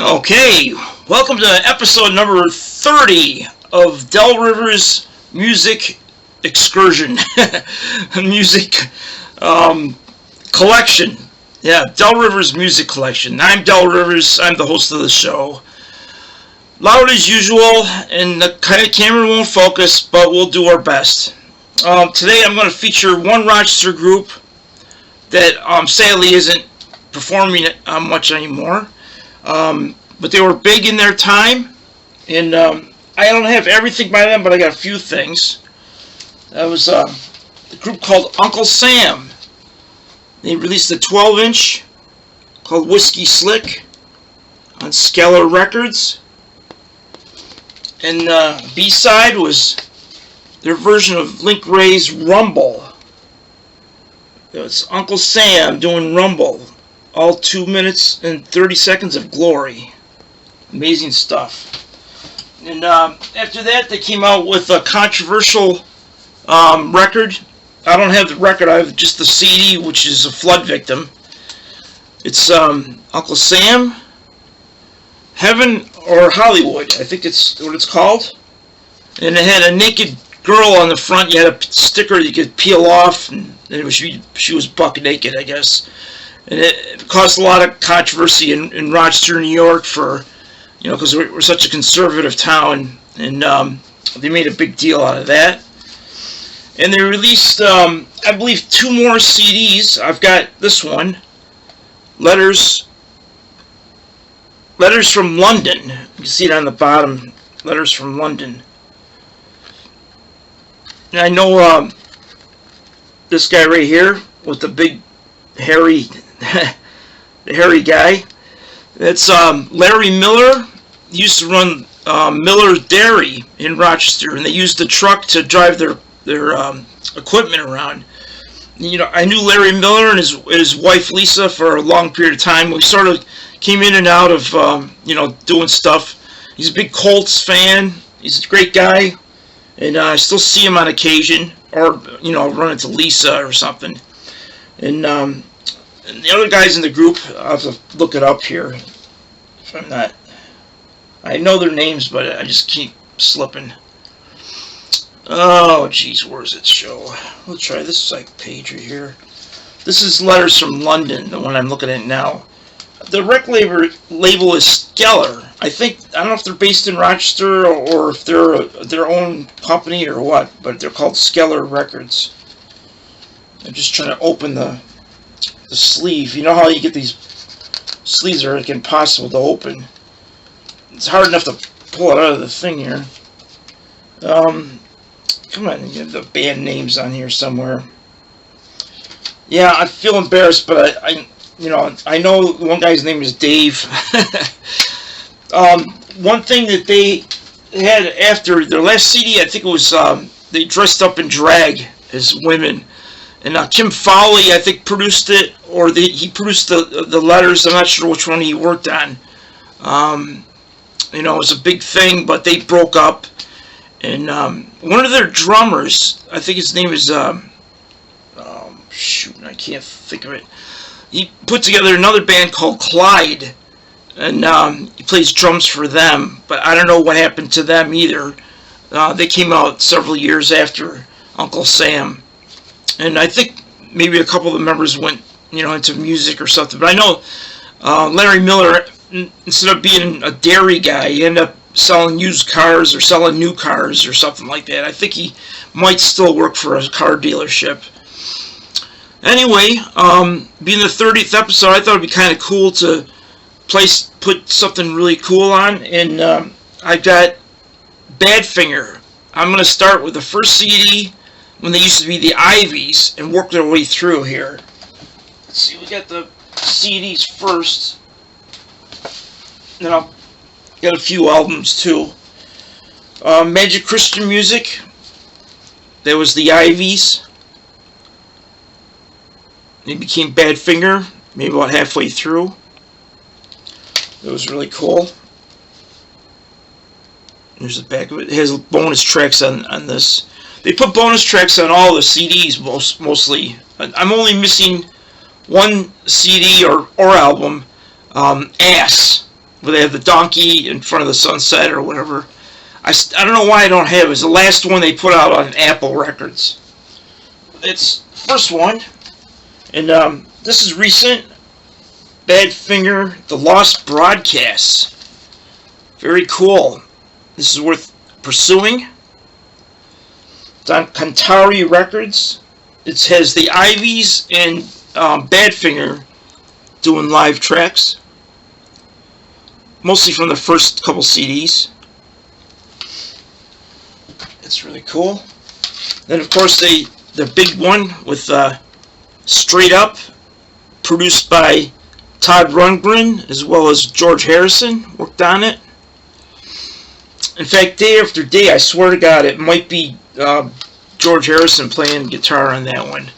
Okay, welcome to episode number 30 of Del Rivers Music Excursion. Music Collection. Yeah, Del Rivers Music Collection. I'm Del Rivers. I'm the host of the show. Loud as usual, and the camera won't focus, but we'll do our best. Today I'm going to feature one Rochester group that sadly isn't performing much anymore. But they were big in their time, and I don't have everything by them, but I got a few things. That was a group called Uncle Sam. They released a 12-inch called Whiskey Slick on Skeller Records, and B-side was their version of Link Wray's Rumble. It was Uncle Sam doing Rumble, all 2 minutes and 30 seconds of glory. Amazing stuff. And after that, they came out with a controversial record. I don't have the record, I have just the CD, which is a flood victim. It's Uncle Sam, Heaven or Hollywood, I think it's what it's called. And it had a naked girl on the front. You had a sticker you could peel off, and she was buck naked, I guess. And it caused a lot of controversy in Rochester, New York, for because we're such a conservative town, and they made a big deal out of that. And they released, I believe, 2 more CDs. I've got this one, Letters from London. You can see it on the bottom, Letters from London. And I know this guy right here with the big hairy guy. That's Larry Miller. He used to run Miller's Dairy in Rochester, and they used the truck to drive their equipment around. I knew Larry Miller and his wife Lisa for a long period of time. We sort of came in and out of doing stuff. He's a big Colts fan. He's a great guy, and I still see him on occasion, or run into Lisa or something. And the other guys in the group, I'll have to look it up here. If I'm not, I know their names, but I just keep slipping. Oh, geez, where's it show? We'll try this page right here. This is Letters from London, the one I'm looking at now. The rec label is Skeller. I don't know if they're based in Rochester or if they're their own company or what, but they're called Skeller Records. I'm just trying to open the sleeve. You know how you get these sleeves are impossible to open. It's hard enough to pull it out of the thing here. Come on, you have the band names on here somewhere. Yeah, I feel embarrassed, but I know one guy's name is Dave. One thing that they had after their last CD, I think it was they dressed up in drag as women. And Tim Fowley, I think, produced it, or he produced the letters. I'm not sure which one he worked on. It was a big thing, but they broke up. And one of their drummers, I think his name is, I can't think of it. He put together another band called Clyde, and he plays drums for them. But I don't know what happened to them either. They came out several years after Uncle Sam. And I think maybe a couple of the members went, into music or something. But I know Larry Miller, instead of being a dairy guy, he ended up selling used cars or selling new cars or something like that. I think he might still work for a car dealership. Anyway, being the 30th episode, I thought it'd be kind of cool to put something really cool on. And I've got Badfinger. I'm going to start with the first CD, when they used to be the Ivies, and work their way through here. Let's see, we got the CDs first. Then I'll get a few albums too. Magic Christian Music. That was the Ivies. They became Badfinger, maybe about halfway through. It was really cool. There's the back of it. It has bonus tracks on this. They put bonus tracks on all the CDs mostly. I'm only missing one CD or album, Ass. where they have the donkey in front of the sunset or whatever. I don't know why I don't have it. It's the last one they put out on Apple Records. It's the first one, and this is recent. Badfinger, The Lost Broadcasts. Very cool. This is worth pursuing. It's on Kantari Records. It has the Ivies and Badfinger doing live tracks. Mostly from the first couple CDs. It's really cool. Then, of course, the big one with Straight Up, produced by Todd Rundgren as well as George Harrison, worked on it. In fact, day after day, I swear to God, it might be George Harrison playing guitar on that one.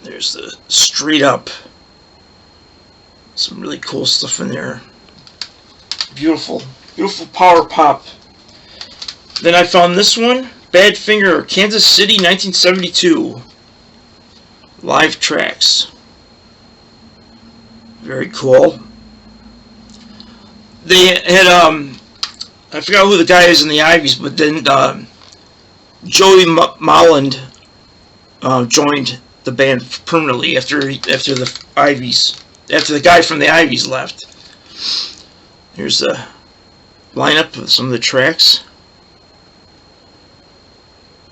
There's the Straight Up. Some really cool stuff in there. Beautiful, beautiful power pop. Then I found this one, Badfinger, Kansas City, 1972. Live tracks. Very cool. They had, I forgot who the guy is in the Ivies, but then Joey Molland joined the band permanently after the Ivies, after the guy from the Ivies left. Here's the lineup of some of the tracks.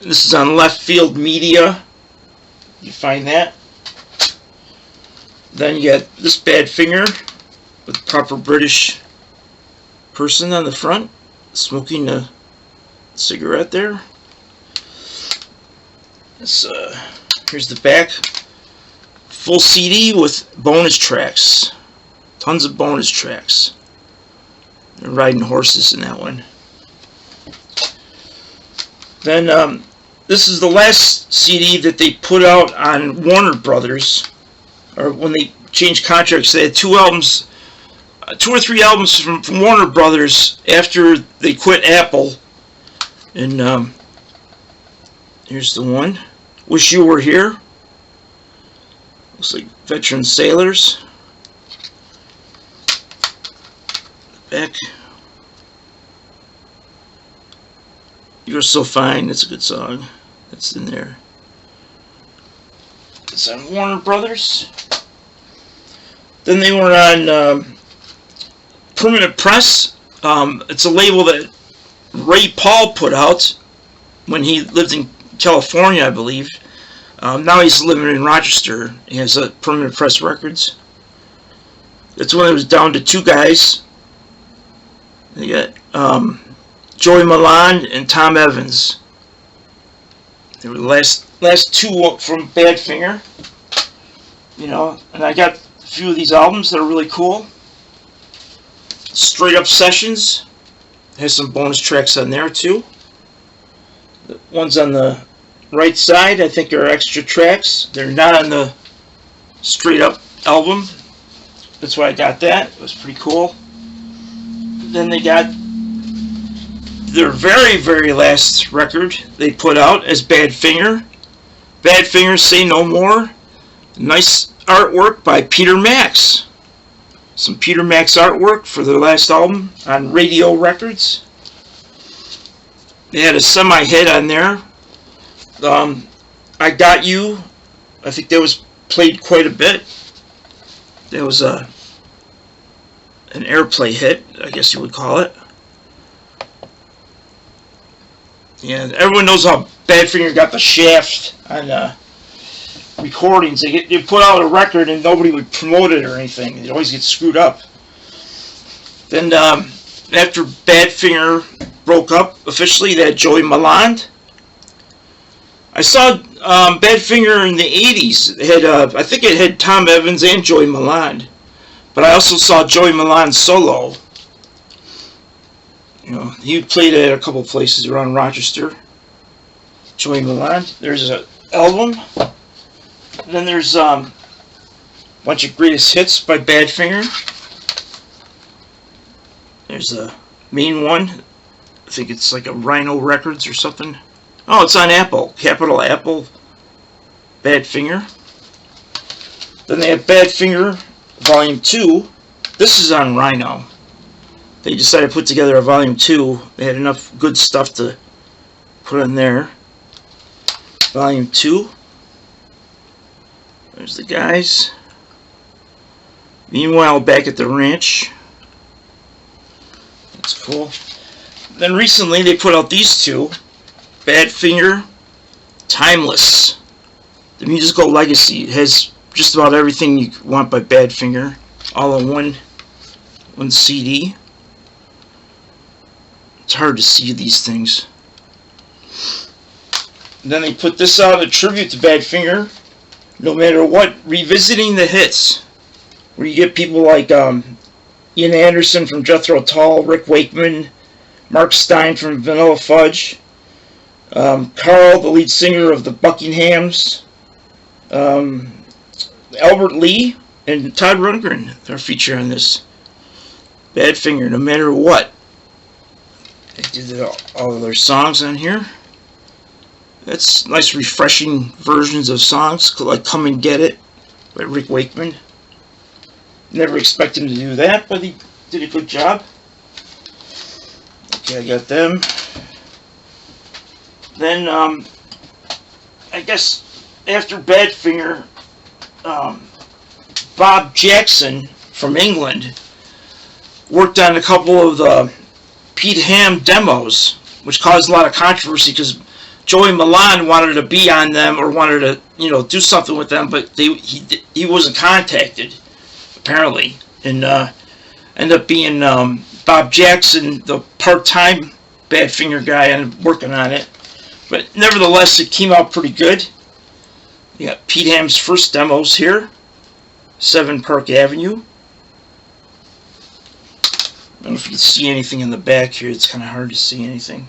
This is on Left Field Media. You find that. Then you got this Badfinger with proper British person on the front, smoking a cigarette there. This, here's the back. Full CD with bonus tracks. Tons of bonus tracks. They're riding horses in that one. Then this is the last CD that they put out on Warner Brothers. Or when they changed contracts, they had two or three albums from Warner Brothers after they quit Apple. And here's the one, Wish You Were Here. Looks like Veteran Sailors. Back. You're So Fine, that's a good song. That's in there. It's on Warner Brothers. Then they were on Permanent Press. It's a label that Ray Paul put out when he lived in California, I believe. Now he's living in Rochester. He has Permanent Press Records. That's when it was down to two guys. They got Joey Molland and Tom Evans. They were the last two from Badfinger. You know, and I got a few of these albums that are really cool. Straight Up Sessions has some bonus tracks on there too. The ones on the right side, I think, are extra tracks. They're not on the Straight Up album. That's why I got that. It was pretty cool. Then they got their very, very last record they put out as Badfinger. Badfinger, Say No More. Nice artwork by Peter Max. Some Peter Max artwork for their last album on Radio Records. They had a semi-hit on there. I Got You. I think that was played quite a bit. That was an airplay hit, I guess you would call it. Yeah, everyone knows how Badfinger got the shaft on recordings. They put out a record and nobody would promote it or anything. It always gets screwed up. Then after Badfinger broke up officially, they had Joey Molland. I saw Badfinger in the 80s. It had, I think it had Tom Evans and Joey Molland. But I also saw Joey Molland solo. You know, he played at a couple places around Rochester. Joey Molland. There's an album. And then there's a bunch of greatest hits by Badfinger. There's a main one. I think it's like a Rhino Records or something. Oh, it's on Apple. Capital Apple. Badfinger. Then they have Badfinger Volume 2. This is on Rhino. They decided to put together a volume 2. They had enough good stuff to put in there. Volume 2. There's the guys. Meanwhile, back at the ranch. That's cool. Then recently they put out these two. Badfinger, Timeless. The Musical Legacy. It has just about everything you want by Badfinger, all in one CD. It's hard to see these things. And then they put this out, a tribute to Badfinger, No Matter What, revisiting the hits, where you get people like Ian Anderson from Jethro Tull, Rick Wakeman, Mark Stein from Vanilla Fudge, Carl, the lead singer of the Buckinghams, Albert Lee, and Todd Rundgren are featured on this. Badfinger, No Matter What. They did all of their songs on here. That's nice, refreshing versions of songs, like Come and Get It by Rick Wakeman. Never expected him to do that, but he did a good job. Okay, I got them. Then, I guess after Badfinger, Bob Jackson from England worked on a couple of the Pete Ham demos, which caused a lot of controversy because Joey Molland wanted to be on them or wanted to, do something with them, but he wasn't contacted, apparently, and ended up being Bob Jackson, the part-time Badfinger guy, and working on it. But nevertheless, it came out pretty good. You got Pete Ham's first demos here, 7 Park Avenue. I don't know if you can see anything in the back here. It's kind of hard to see anything.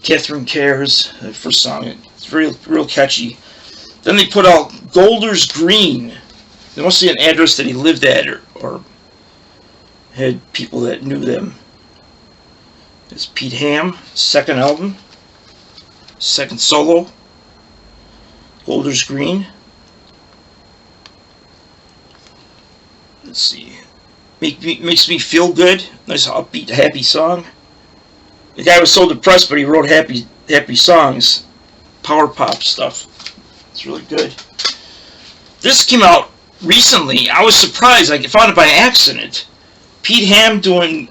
Catherine Cares, the first song. It's real catchy. Then they put out Golders Green. There must be an address that he lived at or had people that knew them. It's Pete Ham, second album, second solo. Golders Green. Let's see. Makes me feel good. Nice upbeat, happy song. The guy was so depressed, but he wrote happy songs. Power pop stuff. It's really good. This came out recently. I was surprised. I found it by accident. Pete Ham doing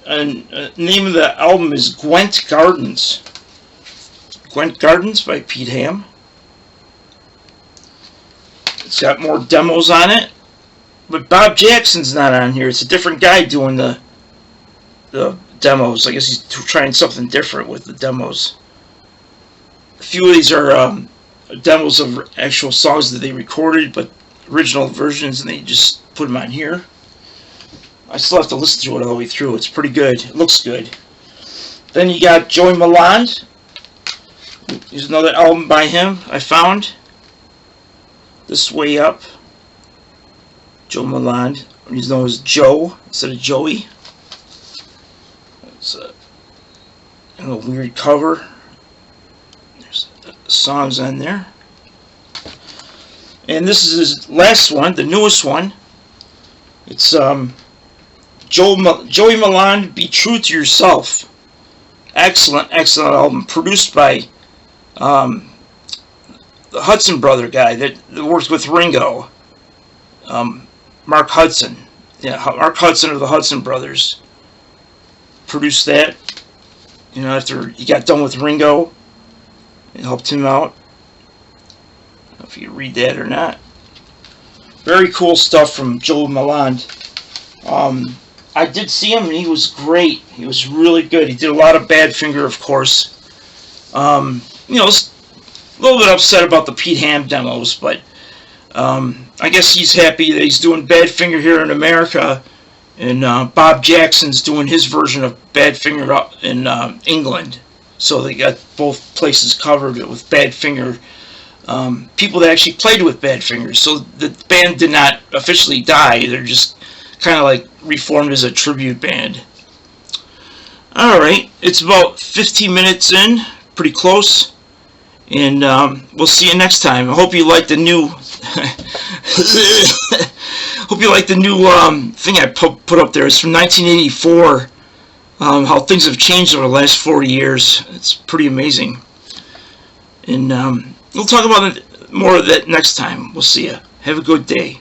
name of the album is Gwent Gardens. Gwent Gardens by Pete Ham. It's got more demos on it. But Bob Jackson's not on here. It's a different guy doing the demos. I guess he's trying something different with the demos. A few of these are demos of actual songs that they recorded, but original versions, and they just put them on here. I still have to listen to it all the way through. It's pretty good. It looks good. Then you got Joey Molland. Here's another album by him I found. This Way Up. Joe Molland. He's known as Joe instead of Joey. It's a weird cover. There's songs on there. And this is his last one, the newest one. It's Joey Molland, Be True to Yourself. Excellent album. Produced by the Hudson brother guy that worked with Ringo. Mark Hudson. Yeah, Mark Hudson of the Hudson brothers produced that. After he got done with Ringo, it helped him out. I don't know if you read that or not. Very cool stuff from Joe Molland. I did see him and he was great. He was really good. He did a lot of Badfinger, of course. A little bit upset about the Pete Ham demos, but I guess he's happy that he's doing Badfinger here in America, and Bob Jackson's doing his version of Badfinger up in England. So they got both places covered with Badfinger. People that actually played with Badfinger. So the band did not officially die. They're just kind of like reformed as a tribute band. Alright, it's about 15 minutes in, pretty close. And we'll see you next time. I hope you like the new hope you like the new thing I put up there. It's from 1984. How things have changed over the last 40 years. It's pretty amazing. And we'll talk about more of that next time. We'll see you. Have a good day.